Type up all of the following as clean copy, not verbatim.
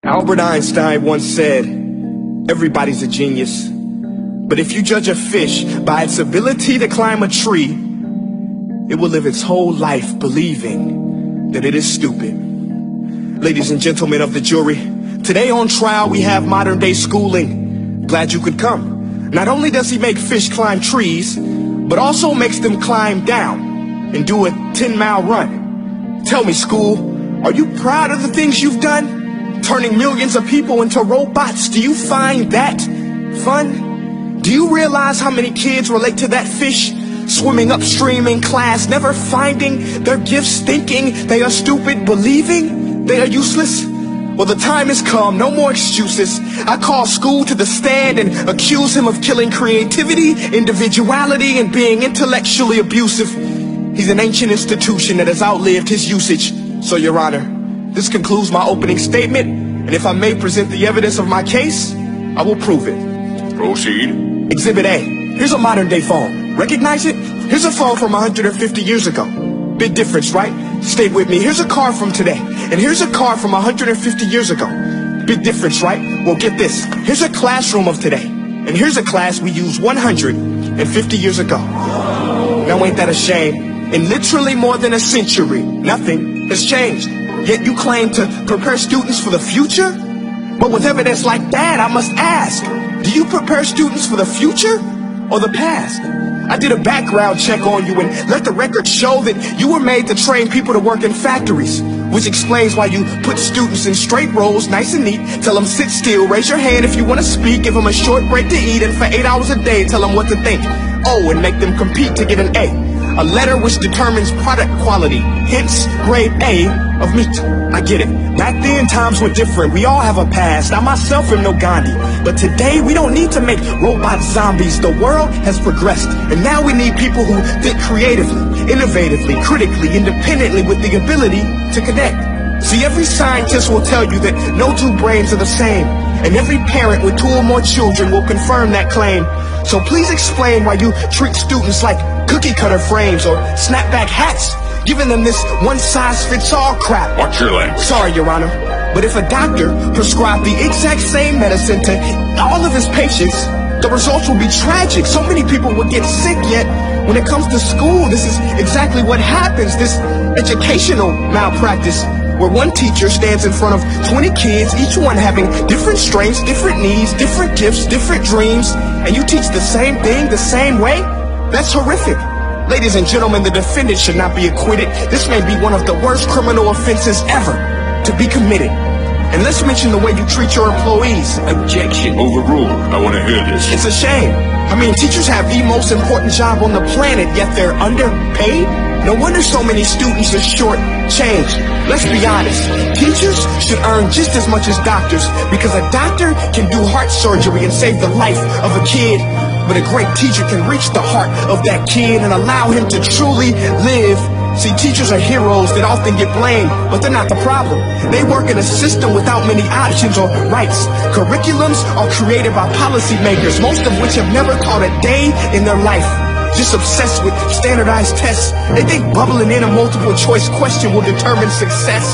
Albert Einstein once said, everybody's a genius, but if you judge a fish by its ability to climb a tree, it will live its whole life believing that it is stupid. Ladies and gentlemen of the jury, today on trial we have modern day schooling. Glad you could come. Not only does he make fish climb trees, but also makes them climb down and do a 10-mile run. Tell me, school, are you proud of the things you've done? Turning millions of people into robots, do you find that fun? Do you realize how many kids relate to that fish? Swimming upstream in class, never finding their gifts, thinking they are stupid, believing they are useless? Well, the time has come, no more excuses. I call school to the stand and accuse him of killing creativity, individuality, and being intellectually abusive. He's an ancient institution that has outlived his usage. So, Your Honor, this concludes my opening statement, and if I may present the evidence of my case, I will prove it. Proceed. Exhibit A. Here's a modern day phone. Recognize it? Here's a phone from 150 years ago. Big difference, right? Stay with me. Here's a car from today, and here's a car from 150 years ago. Big difference, right? Well, get this. Here's a classroom of today, and here's a class we used 150 years ago. Now, ain't that a shame? In literally more than a century, nothing has changed. Yet you claim to prepare students for the future? But with evidence like that, I must ask, do you prepare students for the future or the past? I did a background check on you and let the record show that you were made to train people to work in factories, which explains why you put students in straight rows, nice and neat, tell them sit still, raise your hand if you want to speak, give them a short break to eat, and for 8 hours a day, tell them what to think. Oh, and make them compete to get an A. A letter which determines product quality, hence grade A of meat. I get it. Back then, times were different. We all have a past. I myself am no Gandhi. But today, we don't need to make robot zombies. The world has progressed. And now we need people who think creatively, innovatively, critically, independently, with the ability to connect. See, every scientist will tell you that no two brains are the same. And every parent with 2 or more children will confirm that claim. So please explain why you treat students like cookie cutter frames or snapback hats, giving them this one-size-fits-all crap. Watch your language. Sorry, Your Honor, but if a doctor prescribed the exact same medicine to all of his patients, the results will be tragic. So many people will get sick, yet when it comes to school, this is exactly what happens, this educational malpractice, where one teacher stands in front of 20 kids, each one having different strengths, different needs, different gifts, different dreams, and you teach the same thing the same way? That's horrific. Ladies and gentlemen, the defendant should not be acquitted. This may be one of the worst criminal offenses ever to be committed. And let's mention the way you treat your employees. Objection. Overruled. I want to hear this. It's a shame. I mean, teachers have the most important job on the planet, yet they're underpaid? No wonder so many students are short-changed. Let's be honest. Teachers should earn just as much as doctors, because a doctor can do heart surgery and save the life of a kid. But a great teacher can reach the heart of that kid and allow him to truly live. See, teachers are heroes that often get blamed, but they're not the problem. They work in a system without many options or rights. Curriculums are created by policymakers, most of which have never taught a day in their life. Just obsessed with standardized tests. They think bubbling in a multiple choice question will determine success.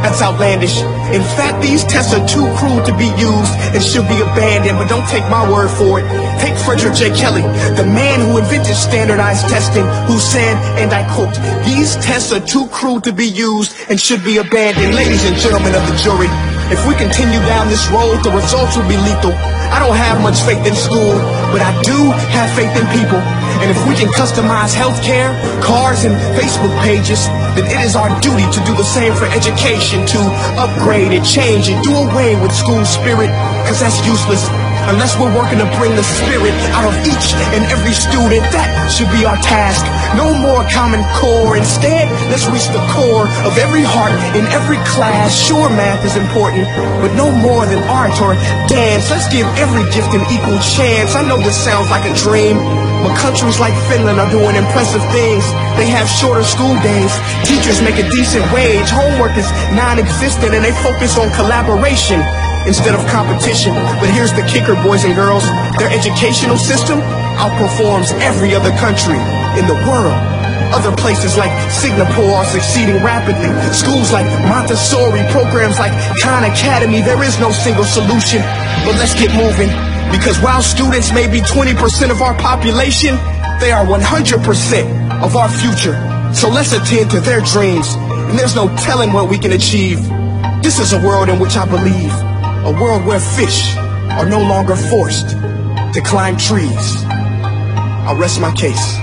That's outlandish. In fact, these tests are too cruel to be used and should be abandoned, but don't take my word for it. Take Frederick J. Kelly, the man who invented standardized testing, who said, and I quote, "These tests are too cruel to be used and should be abandoned." Ladies and gentlemen of the jury, if we continue down this road, the results will be lethal. I don't have much faith in school, but I do have faith in people. And if we can customize healthcare, cars, and Facebook pages, then it is our duty to do the same for education, to upgrade and change and do away with school spirit, because that's useless. Unless we're working to bring the spirit out of each and every student, that should be our task. No more Common Core. Instead, let's reach the core of every heart in every class. Sure, math is important, but no more than art or dance. Let's give every gift an equal chance. I know this sounds like a dream, but countries like Finland are doing impressive things. They have shorter school days. Teachers make a decent wage. Homework is non-existent, and they focus on collaboration instead of competition. But here's the kicker, boys and girls. Their educational system outperforms every other country in the world. Other places like Singapore are succeeding rapidly. Schools like Montessori, programs like Khan Academy, there is no single solution. But let's get moving, because while students may be 20% of our population, they are 100% of our future. So let's attend to their dreams, and there's no telling what we can achieve. This is a world in which I believe, a world where fish are no longer forced to climb trees. I'll rest my case.